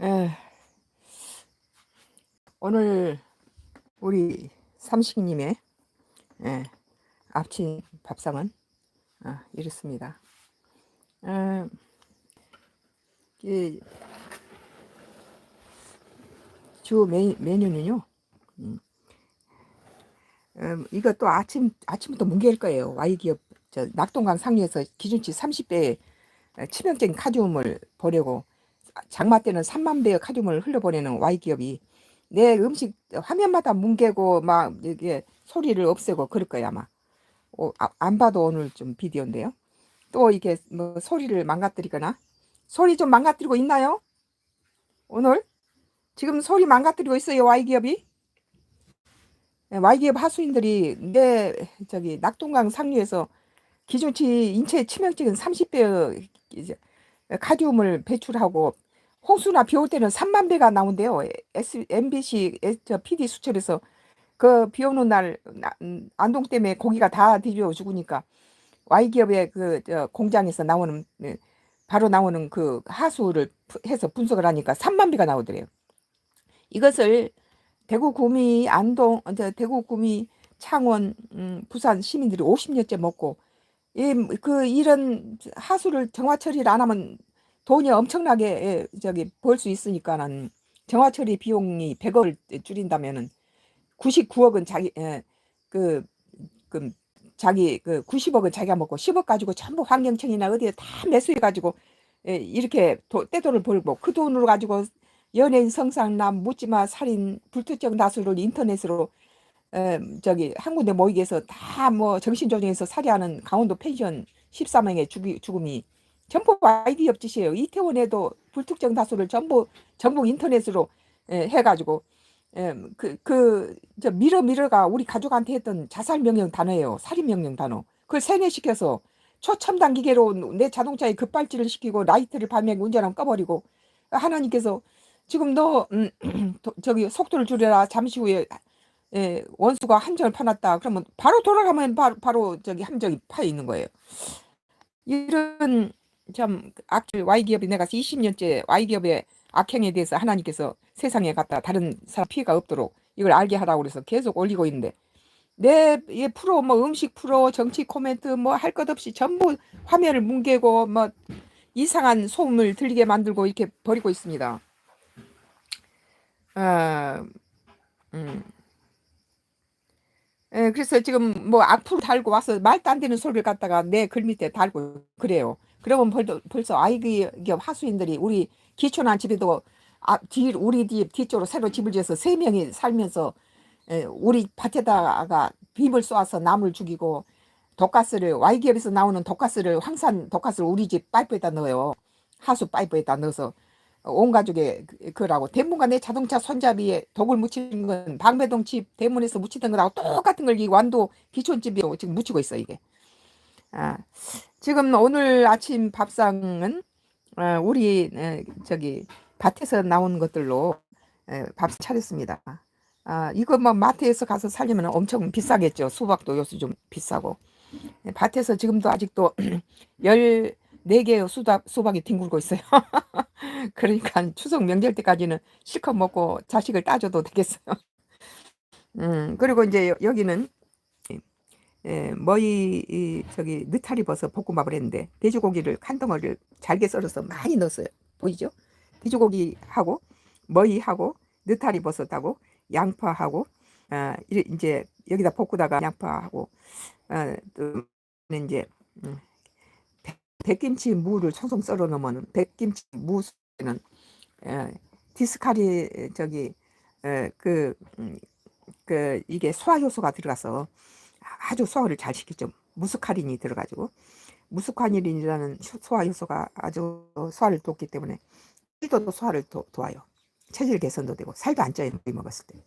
에, 오늘 우리 삼식님의 에, 아침 밥상은 이렇습니다. 에, 이 주 메뉴는요. 음, 이것도 아침부터 뭉갤 거예요. Y기업 낙동강 상류에서 기준치 30배의 치명적인 카지움을 보내고 장마 때는 3만 배의 카지움을 흘려보내는 Y기업이 내 음식 화면마다 뭉개고 막 이게 소리를 없애고 그럴 거야 아마. 안 봐도 오늘 좀 비디오인데요. 또 이게 뭐 소리를 망가뜨리거나 소리 좀 망가뜨리고 있나요? 오늘 지금 소리 망가뜨리고 있어요. Y기업이. Y기업 하수인들이 내 저기 낙동강 상류에서 기준치 인체 치명적인 30배 카디움을 배출하고 홍수나 비 올 때는 3만 배가 나온대요. MBC 저 PD 수첩에서 그 비 오는 날 안동 때문에 고기가 다 뒤져 죽으니까 Y기업의 공장에서 나오는 바로 나오는 그 하수를 해서 분석을 하니까 3만 배가 나오더래요. 이것을 대구 구미 안동 대구 구미 창원 부산 시민들이 50년째 먹고 이런 하수를 정화 처리를 안 하면 돈이 엄청나게 저기 벌 수 있으니까는 정화 처리 비용이 100억을 줄인다면은 99억은 그, 그 자기 90억은 자기가 먹고 10억 가지고 전부 환경청이나 어디에 다 매수해 가지고 이렇게 떼돈을 벌고 그 돈으로 가지고 연예인 성상남 묻지마 살인 불특정 다수를 인터넷으로 저기 한 군데 모이게 해서 다 뭐 정신조정해서 살해하는 강원도 펜션 14명의 죽음이 전부 Y기업 짓이에요. 이태원에도 불특정 다수를 전부 전국 인터넷으로 해가지고 저 미러가 우리 가족한테 했던 자살 명령 단어예요. 살인 명령 단어. 그걸 세뇌시켜서 초첨단 기계로 내 자동차에 급발진을 시키고 라이트를 밤에 운전하면 꺼버리고 하나님께서 지금 너 저기 속도를 줄여라. 잠시 후에 원수가 함정을 파놨다. 그러면 바로 돌아가면 바로 저기 함정이 파여 있는 거예요. 이런 참 악질 Y기업이 내가 20년째 Y기업의 악행에 대해서 하나님께서 세상에 갖다 다른 사람 피해가 없도록 이걸 알게 하라고 그래서 계속 올리고 있는데 내 프로 뭐 음식 프로 정치 코멘트 뭐 할 것 없이 전부 화면을 뭉개고 뭐 이상한 소음을 들리게 만들고 이렇게 버리고 있습니다. 아, 음. 그래서 지금 뭐 악플 달고 와서 말도 안 되는 소리를 갖다가 내 글 밑에 달고 그래요. 그러면 벌써 Y기업 하수인들이 우리 기촌한 집에도 우리 집 뒤쪽으로 새로 집을 지어서 3명이 살면서 우리 밭에다가 빔을 쏘아서 나무를 죽이고 독가스를 Y기업에서 나오는 독가스를 황산 독가스를 우리 집 파이프에다 넣어요. 하수 파이프에다 넣어서 온 가족의 그거라고 대문과 내 자동차 손잡이에 독을 묻히는 건 방배동 집 대문에서 묻히던 거하고 똑같은 걸 이 완도 기촌집에 지금 묻히고 있어 이게. 아, 지금 오늘 아침 밥상은 우리 저기 밭에서 나온 것들로 밥 차렸습니다. 이거 뭐 마트에서 가서 살려면 엄청 비싸겠죠. 수박도 요새 좀 비싸고. 밭에서 지금도 아직도 14개의 수박이 뒹굴고 있어요. 그러니까 추석 명절 때까지는 실컷 먹고 자식을 따줘도 되겠어요. 그리고 이제 여기는 저기 느타리 버섯 볶음밥을 했는데 돼지고기를 한 덩어리를 잘게 썰어서 많이 넣었어요. 보이죠? 돼지고기하고 머위하고 느타리 버섯하고 양파하고 이제 여기다 볶다가 양파하고 또 이제 음, 백김치 무를 송송 썰어 넣으면 백김치 무 속에는 디스카리 저기 에, 그, 음, 이게 소화 효소가 들어가서 아주 소화를 잘 시키죠. 무스카린이 들어가지고 무스카린이라는 소화 효소가 아주 소화를 돕기 때문에 피도도 소화를 도와요. 체질 개선도 되고 살도 안 쪄요. 먹었을 때.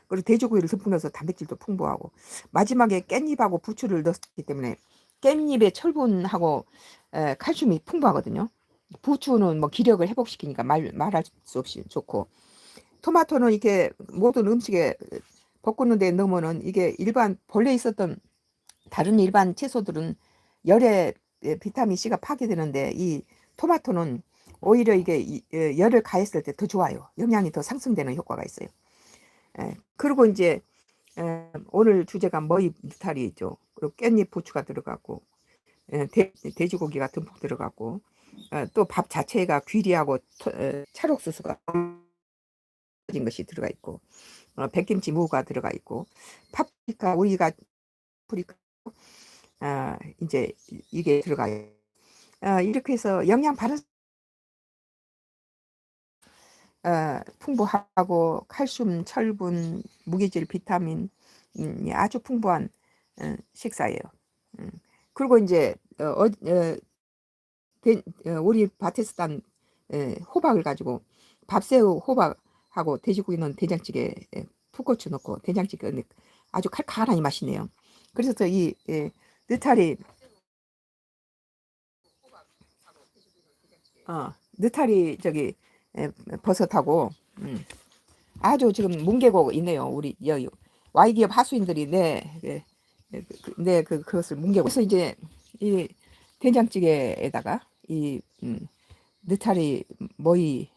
그리고 돼지고기를 듬뿍 넣어서 단백질도 풍부하고 마지막에 깻잎하고 부추를 넣었기 때문에 깻잎의 철분하고 칼슘이 풍부하거든요. 부추는 뭐 기력을 회복시키니까 말할 수 없이 좋고 토마토는 이렇게 모든 음식에 볶는 데 넣으면은 이게 일반 본래 있었던 다른 일반 채소들은 열에 비타민 C가 파괴되는데 이 토마토는 오히려 이게 열을 가했을 때 더 좋아요. 영양이 더 상승되는 효과가 있어요. 그리고 이제 오늘 주제가 머위 느타리죠. 그리고 깻잎 부추가 들어가고 돼지고기가 듬뿍 들어가고 또 밥 자체가 귀리하고 찰옥수수가 진 것이 들어가 있고 백김치 무가 들어가 있고 파프리카 오이가 프리카 이제 이게 들어가요. 이렇게 해서 영양 바른 풍부하고 칼슘, 철분, 무기질, 비타민 아주 풍부한 식사예요. 그리고 이제 우리 밭에서 딴 호박을 가지고 밥새우 호박하고 돼지고기 넣은 된장찌개 풋고추 넣고 된장찌개 아주 칼칼하니 맛있네요. 그래서 이 느타리 느타리 저기 버섯하고 아주 지금 뭉개고 있네요. 우리 여기 Y기업 하수인들이 그것을 뭉개고 그래서 이제 이 된장찌개에다가 이 느타리 머위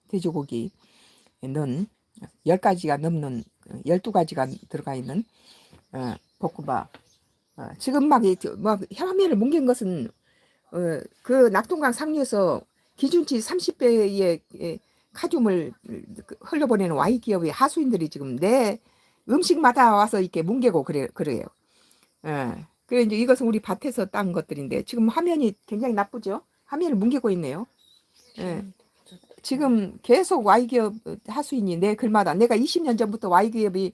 돼지고기 넣은 10가지가 넘는 12가지가 들어가 있는 볶음밥 지금 막 혀면을 뭉갠 것은 그 낙동강 상류에서 기준치 30배의 카륨을 흘려보내는 Y기업의 하수인들이 지금 내 음식마다 와서 이렇게 뭉개고 그래요. 그래 이제 이것은 우리 밭에서 딴 것들인데 지금 화면이 굉장히 나쁘죠? 화면을 뭉개고 있네요. 지금 계속 Y기업 하수인이 내 글마다 내가 20년 전부터 Y기업이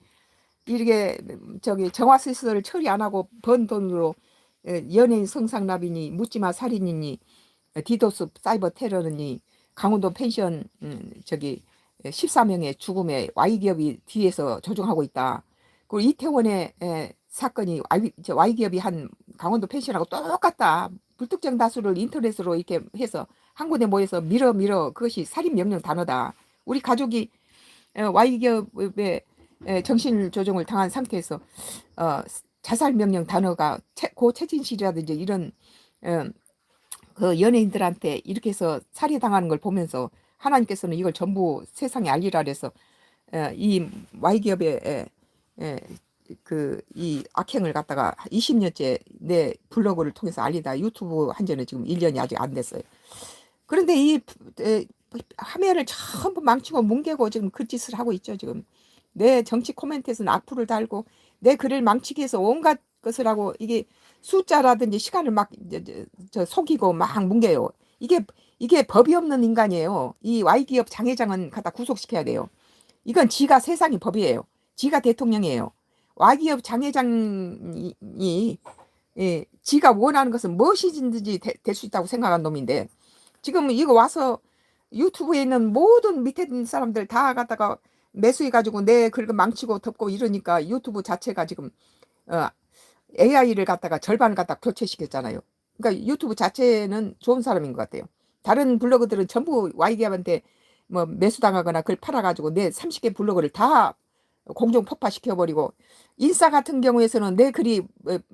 이렇게 저기 정화시설 처리 안 하고 번 돈으로 연예인 성상납이니 묻지마 살인이니 디도스 사이버 테러니 강원도 펜션 저기 14명의 죽음에 Y기업이 뒤에서 조종하고 있다. 그리고 이태원의 사건이 Y기업이 한 강원도 펜션하고 똑같다. 불특정 다수를 인터넷으로 이렇게 해서 한 군데 모여서 밀어 그것이 살인명령 단어다. 우리 가족이 Y기업의 정신 조종을 당한 상태에서 자살명령 단어가 고 최진실이라든지 이런 그 연예인들한테 이렇게 해서 살해당하는 걸 보면서 하나님께서는 이걸 전부 세상에 알리라 그래서 이 Y기업의 그 이 악행을 갖다가 20년째 내 블로그를 통해서 알리다 유튜브 한 지는 지금 1년이 아직 안 됐어요. 그런데 이 화면을 전부 망치고 뭉개고 지금 그 짓을 하고 있죠. 지금 내 정치 코멘트에서는 악플을 달고 내 글을 망치기 위해서 온갖 것을 하고 이게 숫자라든지 시간을 막 속이고 막 뭉개요. 이게 법이 없는 인간이에요. 이 Y기업 장회장은 갖다 구속시켜야 돼요. 이건 지가 세상이 법이에요. 지가 대통령이에요. Y기업 장회장이 지가 원하는 것은 무엇이든지 될 수 있다고 생각한 놈인데 지금 이거 와서 유튜브에 있는 모든 밑에 있는 사람들 다 갖다가 매수해가지고 내 글 망치고 덮고 이러니까 유튜브 자체가 지금 AI를 갖다가 절반을 갖다 교체시켰잖아요. 그러니까 유튜브 자체는 좋은 사람인 것 같아요. 다른 블로그들은 전부 Y기업한테 뭐 매수당하거나 글 팔아가지고 내 30개 블로그를 다 공중 폭파시켜버리고 인싸 같은 경우에서는 내 글이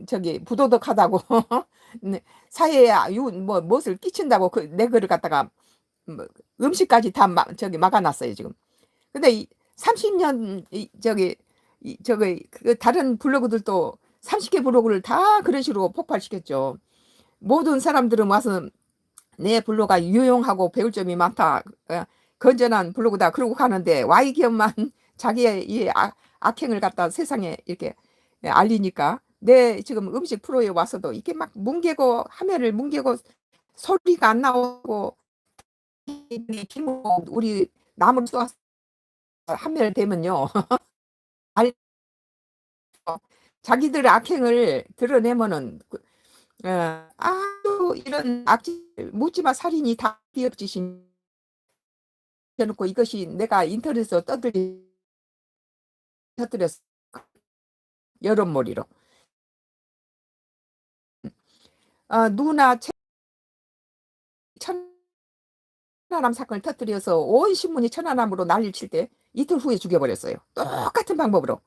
저기 부도덕하다고 사회에 무엇을 끼친다고 내 글을 갖다가 음식까지 다 저기 막아놨어요 지금. 근데 30년 저기 다른 블로그들도 30개 블로그를 다 그런 식으로 폭발시켰죠. 모든 사람들은 와서 내 블로그가 유용하고 배울 점이 많다. 건전한 블로그다. 그러고 가는데 Y기업만 자기의 이 악행을 갖다 세상에 이렇게 알리니까 내 지금 음식 프로에 와서도 이렇게 막 뭉개고 화면을 뭉개고 소리가 안 나오고 우리 나무를 쏘아서 화면을 대면요. 자기들의 악행을 드러내면은 아주 이런 악질 묻지마 살인이 다 비업짓인 해놓고 이것이 내가 인터넷에서 터뜨렸어 여론몰이로 누나 천안함 사건을 터뜨려서 온 신문이 천안함으로 난리를 칠 때 이틀 후에 죽여버렸어요. 똑같은 방법으로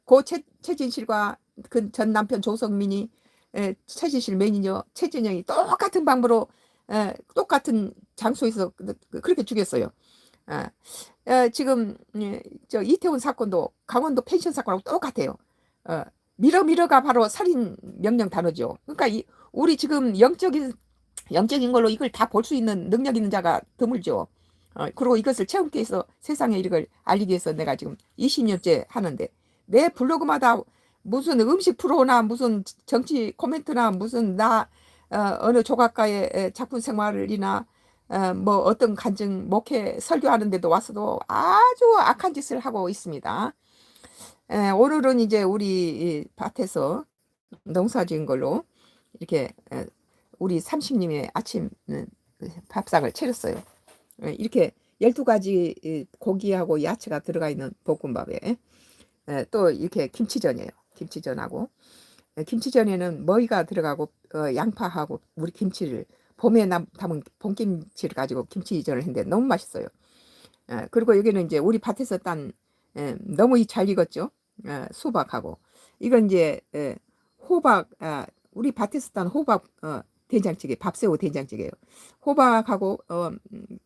고 최진실과 그 전 남편 조성민이 최진실 매니저 최진영이 똑같은 방법으로 똑같은 장소에서 그렇게 죽였어요. 아, 지금 저 이태원 사건도 강원도 펜션 사건하고 똑같아요. 어, 밀어가 바로 살인 명령 단어죠. 그러니까 우리 지금 영적인 걸로 이걸 다 볼 수 있는 능력 있는 자가 드물죠. 그리고 이것을 체험케 해서 세상에 이걸 알리기 위해서 내가 지금 20년째 하는데 내 블로그마다 무슨 음식 프로나 무슨 정치 코멘트나 무슨 어느 조각가의 작품 생활이나 뭐 어떤 간증 목회 설교하는데도 와서도 아주 악한 짓을 하고 있습니다. 오늘은 이제 우리 이 밭에서 농사 지은 걸로 이렇게 우리 30님의 아침 밥상을 차렸어요. 이렇게 12가지 고기하고 야채가 들어가 있는 볶음밥에 또 이렇게 김치전이에요. 김치전하고 김치전에는 머위가 들어가고 양파하고 우리 김치를 봄에 담은 봄김치를 가지고 김치전을 했는데 너무 맛있어요. 그리고 여기는 이제 우리 밭에서 딴 너무 잘 익었죠. 수박하고 이건 이제 호박 우리 밭에서 딴 호박 된장찌개 밥새우 된장찌개예요. 호박하고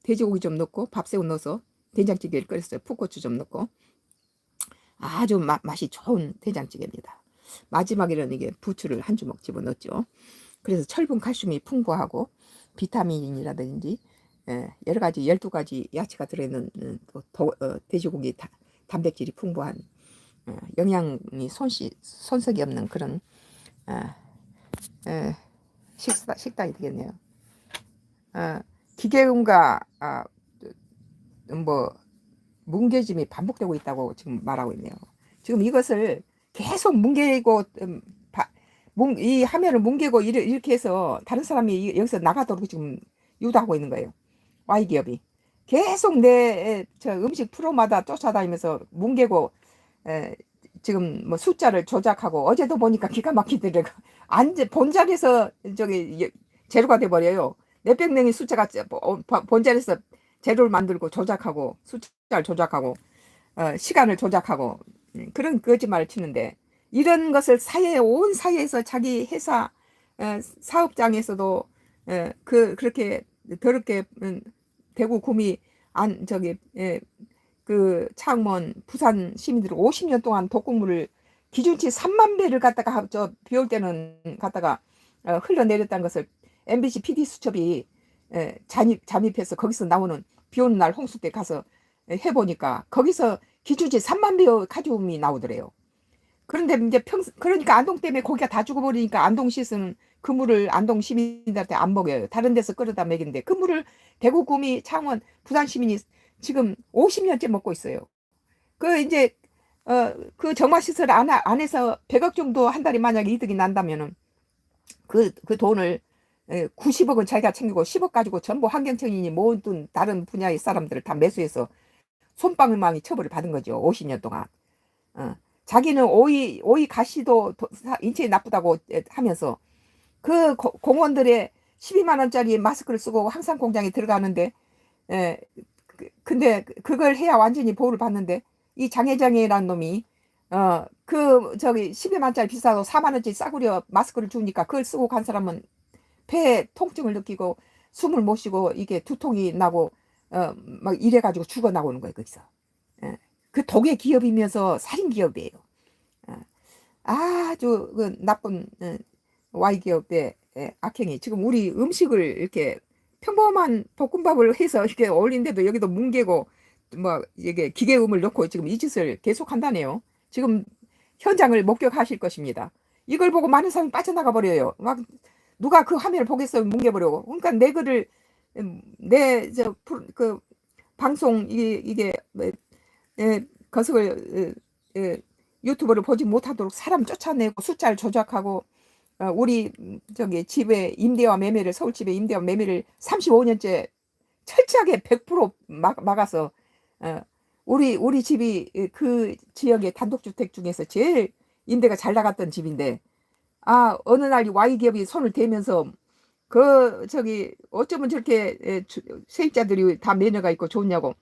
돼지고기 좀 넣고 밥새우 넣어서 된장찌개를 끓였어요. 풋고추 좀 넣고 아주 맛이 좋은 된장찌개입니다. 마지막에는 이게 부추를 한 주먹 집어넣었죠. 그래서 철분 칼슘이 풍부하고 비타민이라든지 여러 가지 12가지 야채가 들어있는 돼지고기 단백질이 풍부한 영양이 손색이 없는 그런 식단이 되겠네요. 기계음과 뭐 뭉개짐이 반복되고 있다고 지금 말하고 있네요. 지금 이것을 계속 뭉개고 이 화면을 뭉개고 이렇게 해서 다른 사람이 여기서 나가도록 지금 유도하고 있는 거예요. Y기업이 계속 내 저 음식 프로마다 쫓아다니면서 뭉개고 지금 뭐 숫자를 조작하고 어제도 보니까 기가 막히더라고. 본자리에서 저기 제로가 돼 버려요. 몇백 명의 숫자가 본자리에서 제로를 만들고 조작하고 숫자를 조작하고 시간을 조작하고 그런 거짓말을 치는데 이런 것을 온 사회에서 자기 회사 사업장에서도 그렇게 더럽게 대구 구미 그 창원 부산 시민들이 50년 동안 독극물을 기준치 3만 배를 갖다가 비 올 때는 갖다가 흘러내렸다는 것을 MBC PD 수첩이 잠입해서 거기서 나오는 비 오는 날 홍수 때 가서 해보니까 거기서 기준치 3만 배의 카지움이 나오더래요. 그런데 이제 그러니까 안동 때문에 고기가 다 죽어버리니까 안동시에서는 그 물을 안동 시민들한테 안 먹여요. 다른 데서 끌어다 먹이는데 그 물을 대구 구미 창원 부산 시민이 지금 50년째 먹고 있어요. 그 이제 그 정화시설 안에서 100억 정도 한 달에 만약에 이득이 난다면은 그 돈을 90억은 자기가 챙기고 10억 가지고 전부 환경청이니 모든 다른 분야의 사람들을 다 매수해서 손방망이 처벌을 받은 거죠. 50년 동안. 자기는 오이 가시도 인체에 나쁘다고 하면서 그 공원들의 12만 원짜리 마스크를 쓰고 항상 공장에 들어가는데 근데 그걸 해야 완전히 보호를 받는데 이 장혜정이라는 놈이 저기 12만 원짜리 비싸도 4만 원짜리 싸구려 마스크를 주니까 그걸 쓰고 간 사람은 폐 통증을 느끼고 숨을 못 쉬고 이게 두통이 나고 막 이래가지고 죽어 나오는 거예요 거기서. 그 독의 기업이면서 살인 기업이에요. 아주 그 나쁜 Y기업의 악행이 지금 우리 음식을 이렇게 평범한 볶음밥을 해서 이렇게 올린데도 여기도 뭉개고 뭐 이게 기계음을 넣고 지금 이 짓을 계속 한다네요. 지금 현장을 목격하실 것입니다. 이걸 보고 많은 사람이 빠져나가 버려요. 막 누가 그 화면을 보겠어요? 뭉개버리고. 그러니까 내 글을 그 방송 이게 거석을 유튜브를 보지 못하도록 사람 쫓아내고 숫자를 조작하고 우리 저기 집에 임대와 매매를 서울 집에 임대와 매매를 35년째 철저하게 100% 막아서 우리 집이 그 지역의 단독주택 중에서 제일 임대가 잘 나갔던 집인데 어느 날 Y기업이 손을 대면서 그 저기 어쩌면 저렇게 세입자들이 다 매너가 있고 좋냐고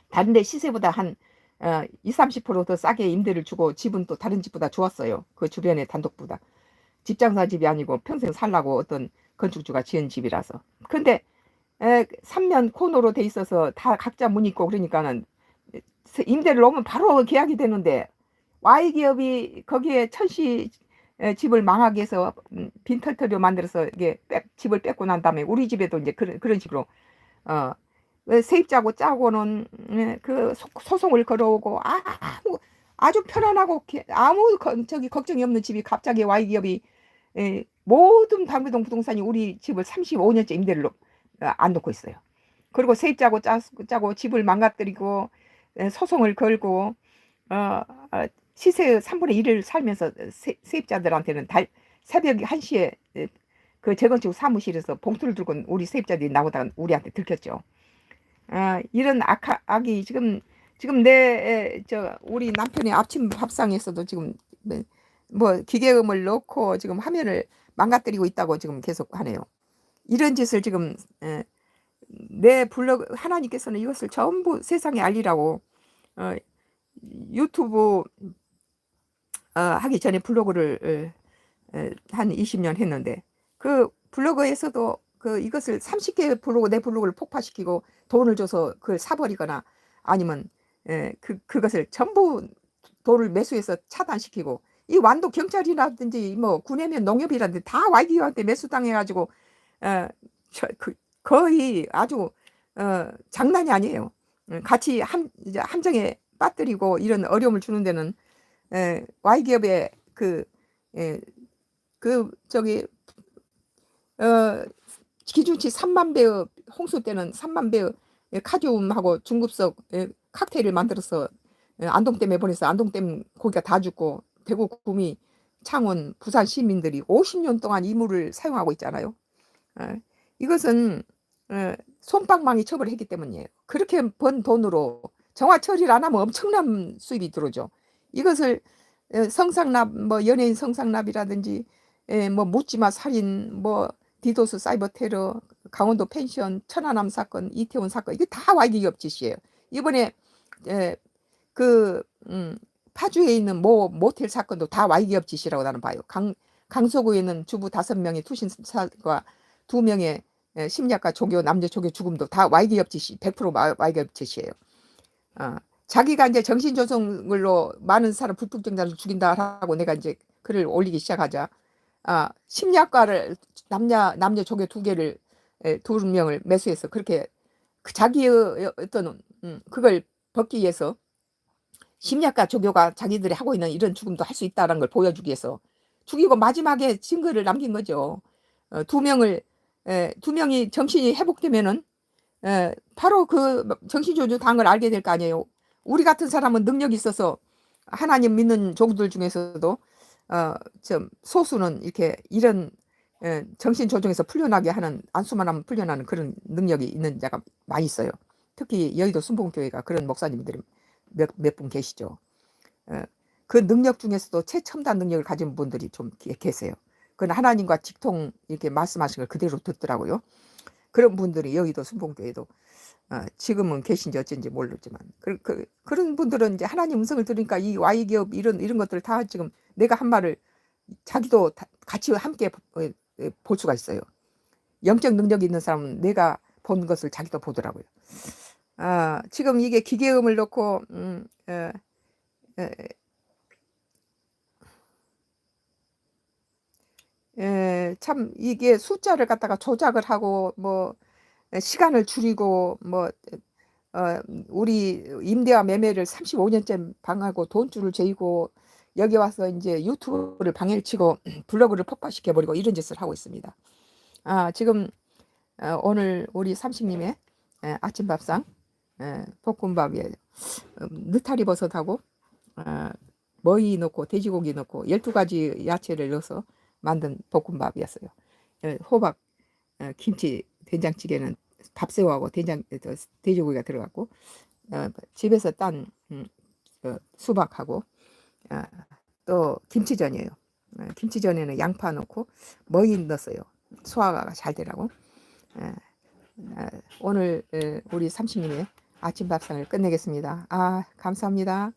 다른 데 시세보다 한 20, 30%더 싸게 임대를 주고 집은 또 다른 집보다 좋았어요. 그 주변의 단독보다. 집장사 집이 아니고 평생 살라고 어떤 건축주가 지은 집이라서. 근데 3면 코너로 돼 있어서 다 각자 문 있고 그러니까는 임대를 놓으면 바로 계약이 되는데 Y기업이 거기에 천시 집을 망하게 해서 빈털터리로 만들어서 이게 집을 뺏고 난 다음에 우리 집에도 이제 그런 식으로 어 세입자고 짜고는 그 소송을 걸어오고 아주 편안하고 아무 저기 걱정이 없는 집이 갑자기 Y기업이 모든 방배동 부동산이 우리 집을 35년째 임대를 안 놓고 있어요. 그리고 세입자고 짜고 집을 망가뜨리고 소송을 걸고 시세의 3분의 1을 살면서 세입자들한테는 새벽 1시에 그 재건축 사무실에서 봉투를 들고 우리 세입자들이 나오다가 우리한테 들켰죠. 이런 악이 지금 우리 남편의 아침 밥상에서도 지금 뭐 기계음을 넣고 지금 화면을 망가뜨리고 있다고 지금 계속 하네요. 이런 짓을 지금 내 블로그 하나님께서는 이것을 전부 세상에 알리라고 유튜브 하기 전에 블로그를 한 20년 했는데 그 블로그에서도 이것을 30개 블로그 내 블로그를 폭파시키고 돈을 줘서 그걸 사버리거나 아니면 그것을 전부 돈을 매수해서 차단시키고 이 완도 경찰이라든지 뭐 군해면 농협이라든지 다 YD한테 매수당해가지고 거의 아주 장난이 아니에요. 같이 함정에 빠뜨리고 이런 어려움을 주는 데는 Y기업의 저기 기준치 3만 배의 홍수 때는 3만 배의 카지움하고 중급석 칵테일을 만들어서 안동댐에 보내서 안동댐 고기가 다 죽고 대구 구미 창원 부산 시민들이 50년 동안 이 물을 사용하고 있잖아요. 이것은 솜방망이 처벌을 했기 때문이에요. 그렇게 번 돈으로 정화 처리를 안 하면 엄청난 수입이 들어오죠. 이것을 성상납 뭐 연예인 성상납이라든지 뭐 묻지마 살인 뭐 디도스 사이버 테러 강원도 펜션 천안함 사건 이태원 사건 이게 다 Y기업 짓이에요. 이번에 파주에 있는 모텔 사건도 다 Y기업 짓이라고 나는 봐요. 강서구에 있는 주부 5명의 투신사과 2명의 심리학과 조교 남녀 조교 죽음도 다 Y기업 짓이 100% Y기업 짓이에요. 자기가 이제 정신조성으로 많은 사람 불특정자를 죽인다라고 내가 이제 글을 올리기 시작하자 심리학과를 남녀 조교 2개를 2명을 매수해서 그렇게 자기의 어떤 그걸 벗기 위해서 심리학과 조교가 자기들이 하고 있는 이런 죽음도 할 수 있다는 걸 보여주기 위해서 죽이고 마지막에 증거를 남긴 거죠. 2명이 정신이 회복되면은 바로 그 정신조주 당을 알게 될 거 아니에요. 우리 같은 사람은 능력이 있어서 하나님 믿는 종들 중에서도 좀 소수는 이렇게 이런 정신조정에서 풀려나게 하는 안수만 하면 풀려나는 그런 능력이 있는 자가 많이 있어요. 특히 여의도 순복음교회가 그런 목사님들이 몇 분 계시죠. 그 능력 중에서도 최첨단 능력을 가진 분들이 좀 계세요. 그건 하나님과 직통 이렇게 말씀하신 걸 그대로 듣더라고요. 그런 분들이 여의도 순복음교회도 지금은 계신지 어쩐지 모르지만 그런 분들은 이제 하나님 음성을 들으니까 이 Y기업 이런 것들을 다 지금 내가 한 말을 자기도 같이 함께 볼 수가 있어요. 영적 능력이 있는 사람은 내가 본 것을 자기도 보더라고요. 지금 이게 기계음을 넣고 참 이게 숫자를 갖다가 조작을 하고 뭐 시간을 줄이고 뭐 우리 임대와 매매를 35년째 방하고 돈줄을 재이고 여기 와서 이제 유튜브를 방해를 치고 블로그를 폭파시켜 버리고 이런 짓을 하고 있습니다. 지금 오늘 우리 삼식님의 아침밥상 볶음밥에 느타리 버섯하고 머위 넣고 돼지고기 넣고 12가지 야채를 넣어서 만든 볶음밥이었어요. 호박, 김치, 된장찌개는 밥새우하고 돼지고기가 들어갔고 집에서 딴 수박하고 또 김치전이에요. 김치전에는 양파 넣고 머위 넣었어요. 소화가 잘 되라고. 오늘 우리 삼식님의 아침 밥상을 끝내겠습니다. 감사합니다.